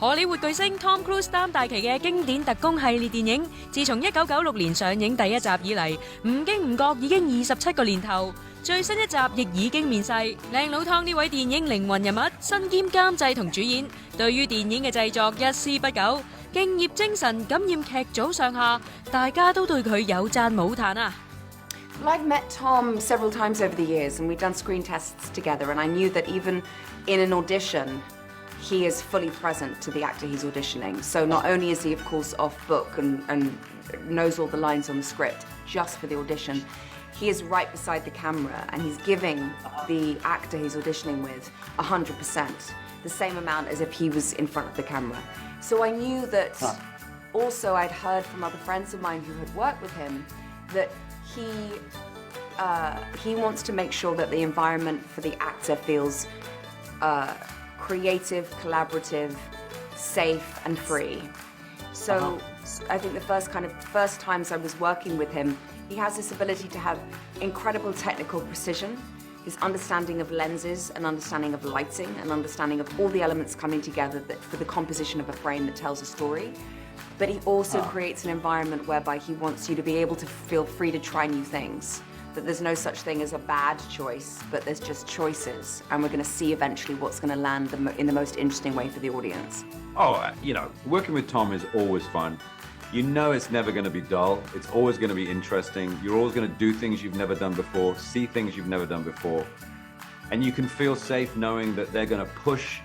荷里活巨星 Tom Cruise 擔大旗嘅經典特工系列電影，自從1996年上映第一集以嚟，唔經唔覺已經27個年頭。最新一集亦已經面世，靚佬湯呢位電影靈魂人物，身兼監製同主演，對於電影嘅製作一絲不苟，敬業精神感染劇組上下，大家都對佢有讚冇彈啊！ I'd met Tom several times over the years, and we'd done screen tests together, and I knew that even in an audition, he is fully present to the actor he's auditioning. So not only is he, of course, off book and knows all the lines on the script just for the audition, he is right beside the camera and he's giving the actor he's auditioning with 100%, the same amount as if he was in front of the camera. So I knew that also I'd heard from other friends of mine who had worked with him that he wants to make sure that the environment for the actor feels creative, collaborative, safe and free. So I think the first times I was working with him, he has this ability to have incredible technical precision, his understanding of lenses, an understanding of lighting, an understanding of all the elements coming together for the composition of a frame that tells a story. But he also creates an environment whereby he wants you to be able to feel free to try new things. That there's no such thing as a bad choice, but there's just choices, and we're going to see eventually what's going to land in the most interesting way for the audience. Oh, working with Tom is always fun. You know it's never going to be dull. It's always going to be interesting. You're always going to do things you've never done before, see things you've never done before. And you can feel safe knowing that they're going to push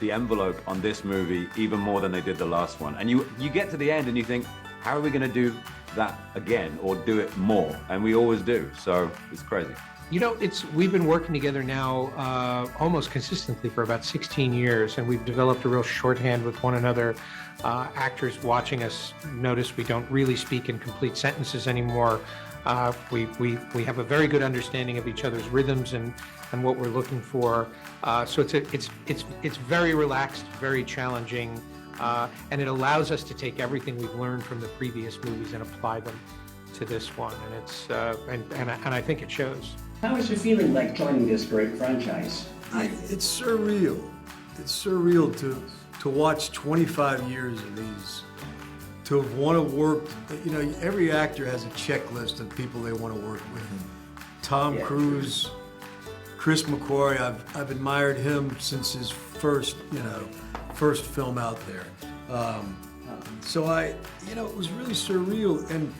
the envelope on this movie even more than they did the last one. And you get to the end and you think, how are we going to do that again or do it more? And we always do. So it's crazy. We've been working together now almost consistently for about 16 years, and we've developed a real shorthand with one another. Actors watching us notice we don't really speak in complete sentences anymore. We have a very good understanding of each other's rhythms and what we're looking for. So it's very relaxed, very challenging, and it allows us to take everything we've learned from the previous movies and apply them to this one. And it's and I think it shows. How is it feeling like joining this great franchise? It's surreal. It's surreal to watch 25 years of these, to have want to work. Every actor has a checklist of people they want to work with. Tom Cruise, Chris McQuarrie. I've admired him since his first film out there. So it was really surreal. And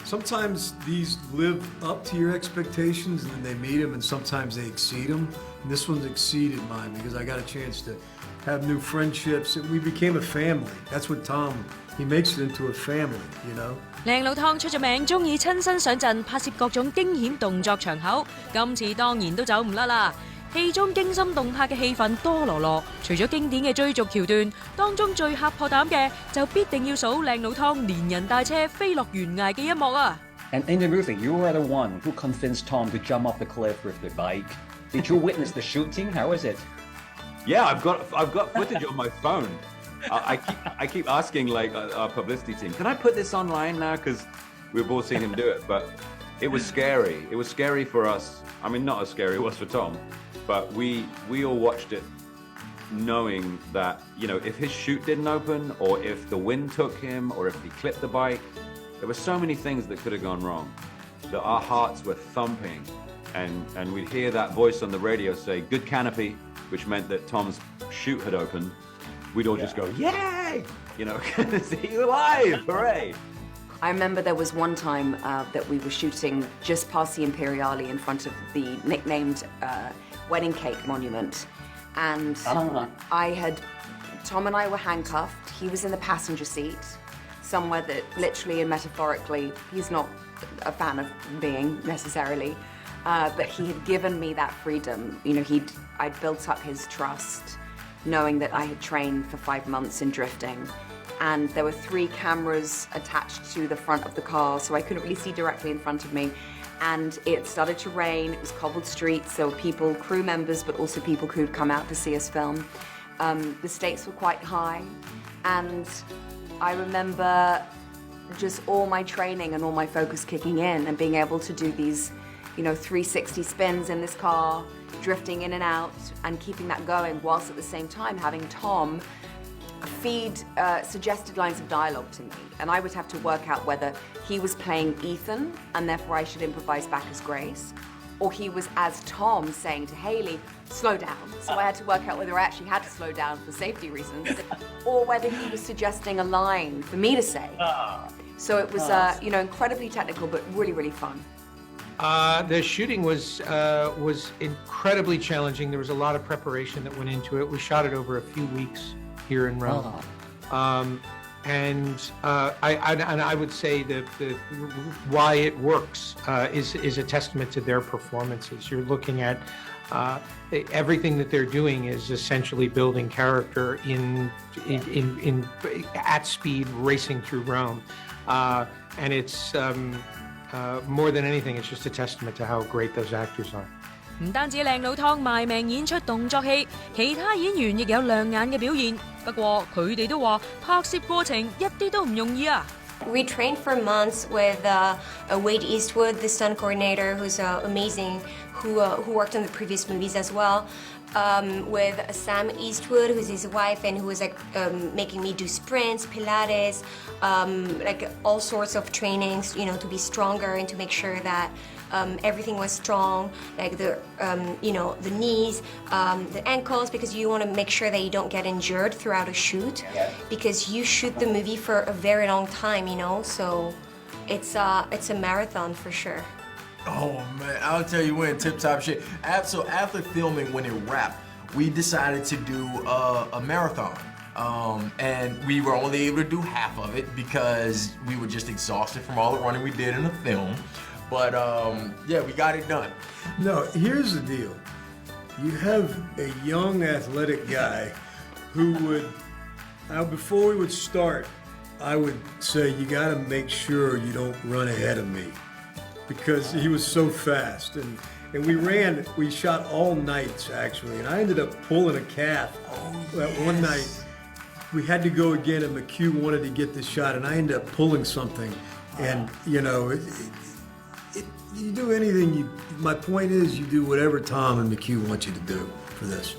sometimes these live up to your expectations, and then they meet them, and sometimes they exceed them. And this one's exceeded mine because I got a chance to have new friendships, and we became a family. That's what Tom, he makes it into a family, 靚佬湯出咗名，鍾意親身上陣拍攝各種驚險動作場口，今次當然都走唔甩啦。戲中驚心動魄嘅戲份多羅羅，除咗經典嘅追逐橋段，當中最嚇破膽嘅就必定要數靚佬湯連人帶車飛落懸崖嘅一幕啊！ And in the movie, you were the one who convinced Tom to jump off the cliff with the bike. Did you witness the shooting? How was it? Yeah, I've got footage on my phone. I keep asking our publicity team, can I put this online now? Because we've all seen him do it, but it was scary. It was scary for us. I mean, not as scary it was for Tom, but we all watched it knowing that, if his chute didn't open, or if the wind took him, or if he clipped the bike, there were so many things that could have gone wrong, that our hearts were thumping, and we'd hear that voice on the radio say, good canopy, which meant that Tom's chute had opened. We'd all just go, yay! See you alive, hooray! I remember there was one time that we were shooting just past the Imperiale in front of the nicknamed wedding cake monument. And Tom and I were handcuffed. He was in the passenger seat, somewhere that literally and metaphorically, he's not a fan of being necessarily, but he had given me that freedom. I'd built up his trust, knowing that I had trained for 5 months in drifting. And there were 3 cameras attached to the front of the car, so I couldn't really see directly in front of me. And it started to rain, it was cobbled streets, there were people, crew members, but also people who'd come out to see us film. The stakes were quite high, and I remember just all my training and all my focus kicking in and being able to do these, 360 spins in this car, drifting in and out, and keeping that going, whilst at the same time having Tom feed suggested lines of dialogue to me, and I would have to work out whether he was playing Ethan, and therefore I should improvise back as Grace, or he was as Tom saying to Haley, slow down. So I had to work out whether I actually had to slow down for safety reasons, or whether he was suggesting a line for me to say. So it was, incredibly technical, but really, really fun. The shooting was incredibly challenging. There was a lot of preparation that went into it. We shot it over a few weeks here in Rome. I would say that why it works is a testament to their performances. You're looking at everything that they're doing is essentially building character in at speed, racing through Rome, and it's more than anything, it's just a testament to how great those actors are. 唔單止靚佬湯賣命演出動作戲，其他演員亦有亮眼嘅表現。不過佢哋都話拍攝過程一啲都唔容易啊。We trained for months with Wade Eastwood, the stunt coordinator, who's amazing, who worked on the previous movies as well. With Sam Eastwood, who's his wife, and who was making me do sprints, Pilates, all sorts of trainings, to be stronger and to make sure that everything was strong, like the knees, the ankles, because you want to make sure that you don't get injured throughout a shoot, because you shoot the movie for a very long time, so it's a marathon for sure. Oh man, I'll tell you when, tip-top shit. So after filming, when it wrapped, we decided to do a marathon. And we were only able to do half of it because we were just exhausted from all the running we did in the film. But we got it done. No, here's the deal. You have a young athletic guy who would, before we would start, I would say, you gotta make sure you don't run ahead of me, because he was so fast. And we shot all nights actually, and I ended up pulling a calf that one night. We had to go again, and McHugh wanted to get this shot, and I ended up pulling something. And you do anything, my point is, you do whatever Tom and McHugh want you to do for this.